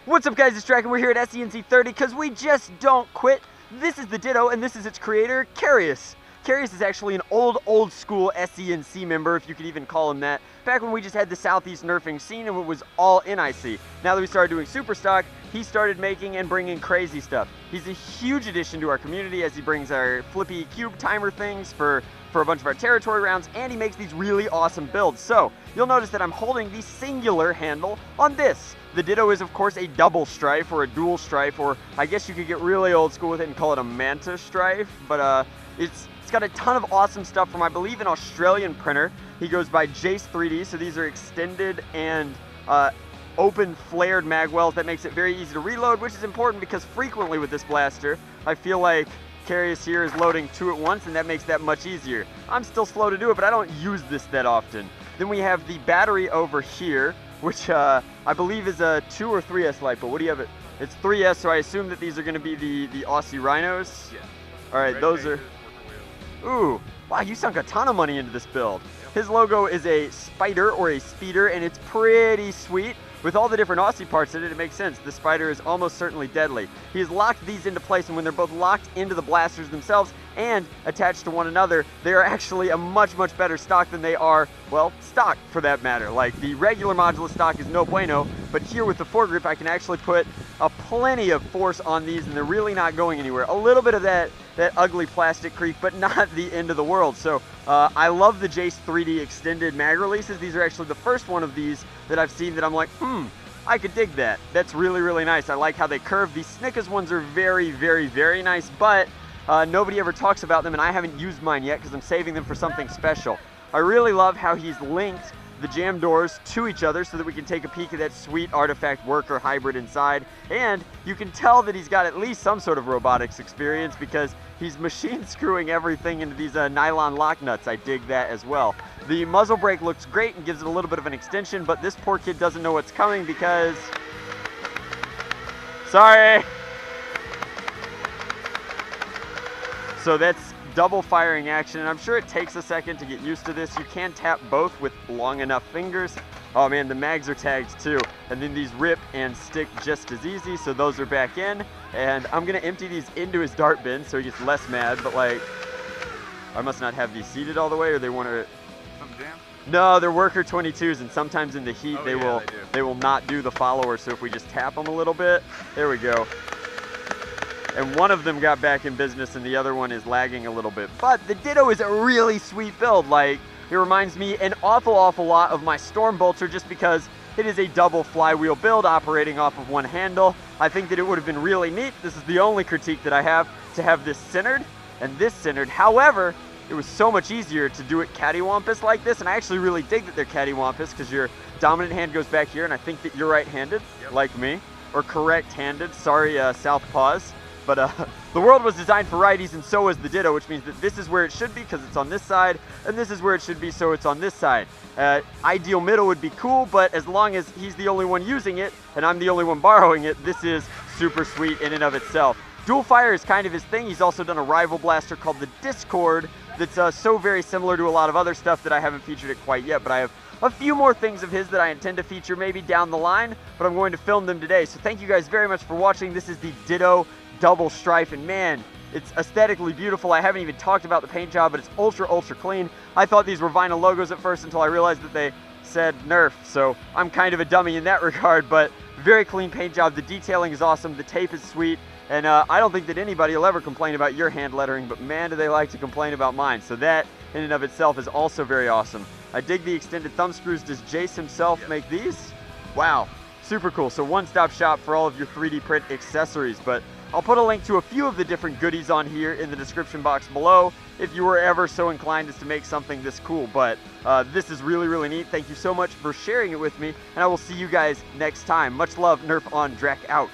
What's up guys, it's Drac and we're here at SENC30 because we just don't quit. This is the Ditto and this is its creator, Carius. Carius is actually an old school SENC member, if you could even call him that, back when we just had the Southeast nerfing scene and it was all NIC. Now that we started doing super stock, he started making and bringing crazy stuff. He's a huge addition to our community as he brings our flippy cube timer things for a bunch of our territory rounds, and he makes these really awesome builds. So you'll notice that I'm holding the singular handle on this. The Ditto is of course a double strife or a dual strife, or I guess you could get really old school with it and call it a manta strife, but it's got a ton of awesome stuff from, I believe, an Australian printer. He goes by Jace 3D, so these are extended and open flared magwells. That makes it very easy to reload, which is important because frequently with this blaster, I feel like Carius here is loading two at once, and that makes that much easier. I'm still slow to do it, but I don't use this that often. Then we have the battery over here, which I believe is a 2 or 3S LiPo. What do you have it? It's 3S, so I assume that these are going to be the Aussie Rhinos. Yeah. All right, those are... Ooh, wow, you sunk a ton of money into this build. His logo is a spider or a speeder, and it's pretty sweet. With all the different Aussie parts in it, it makes sense. The spider is almost certainly deadly. He has locked these into place, and when they're both locked into the blasters themselves and attached to one another, they are actually a much better stock than they are, well, stock for that matter. Like, the regular modular stock is no bueno, but here with the foregrip, I can actually put plenty of force on these, and they're really not going anywhere. A little bit of that ugly plastic creep, but not the end of the world. So I love the Jace 3D extended mag releases. These are actually the first one of these that I've seen that I'm like, I could dig that. That's really nice. I like how they curve. These Snickers ones are very nice, but nobody ever talks about them, and I haven't used mine yet because I'm saving them for something special. I really love how he's linked the jam doors to each other so that we can take a peek at that sweet artifact worker hybrid inside, and you can tell that he's got at least some sort of robotics experience because he's machine screwing everything into these nylon lock nuts. I dig that as well. The muzzle brake looks great and gives it a little bit of an extension, but this poor kid doesn't know what's coming because... Sorry! So that's double firing action, and I'm sure it takes a second to get used to this. You can tap both with long enough fingers. Oh man, the mags are tagged too, and then these rip and stick just as easy, so those are back in, and I'm gonna empty these into his dart bin so he gets less mad. But like, I must not have these seated all the way, or they want to... Something jam? No, they're worker 22s, and sometimes in the heat they will not do the follower, so if we just tap them a little bit, there we go. And one of them got back in business and the other one is lagging a little bit. But the Ditto is a really sweet build. Like, it reminds me an awful lot of my Storm Bolter just because it is a double flywheel build operating off of one handle. I think that it would have been really neat. This is the only critique that I have, to have this centered and this centered. However, it was so much easier to do it cattywampus like this, and I actually really dig that they're cattywampus because your dominant hand goes back here, and I think that you're right-handed, like me, or correct-handed. Sorry, southpaws. But the world was designed for righties, and so was the Ditto, which means that this is where it should be because it's on this side, and this is where it should be, so it's on this side. Ideal middle would be cool, but as long as he's the only one using it, and I'm the only one borrowing it, this is super sweet in and of itself. Dual fire is kind of his thing. He's also done a rival blaster called the Discord that's so very similar to a lot of other stuff that I haven't featured it quite yet, but I have a few more things of his that I intend to feature maybe down the line, but I'm going to film them today. So thank you guys very much for watching. This is the Ditto Double Stryfe, and man, it's aesthetically beautiful. I haven't even talked about the paint job, but it's ultra clean. I thought these were vinyl logos at first until I realized that they said Nerf, so I'm kind of a dummy in that regard, but very clean paint job. The detailing is awesome, the tape is sweet, and I don't think that anybody will ever complain about your hand lettering, but man, do they like to complain about mine. So that in and of itself is also very awesome. I dig the extended thumb screws. Does Jace himself make these? Wow, super cool. So one-stop shop for all of your 3D print accessories, but I'll put a link to a few of the different goodies on here in the description box below if you were ever so inclined as to make something this cool. But this is really neat. Thank you so much for sharing it with me, and I will see you guys next time. Much love, Nerf on, Drac out.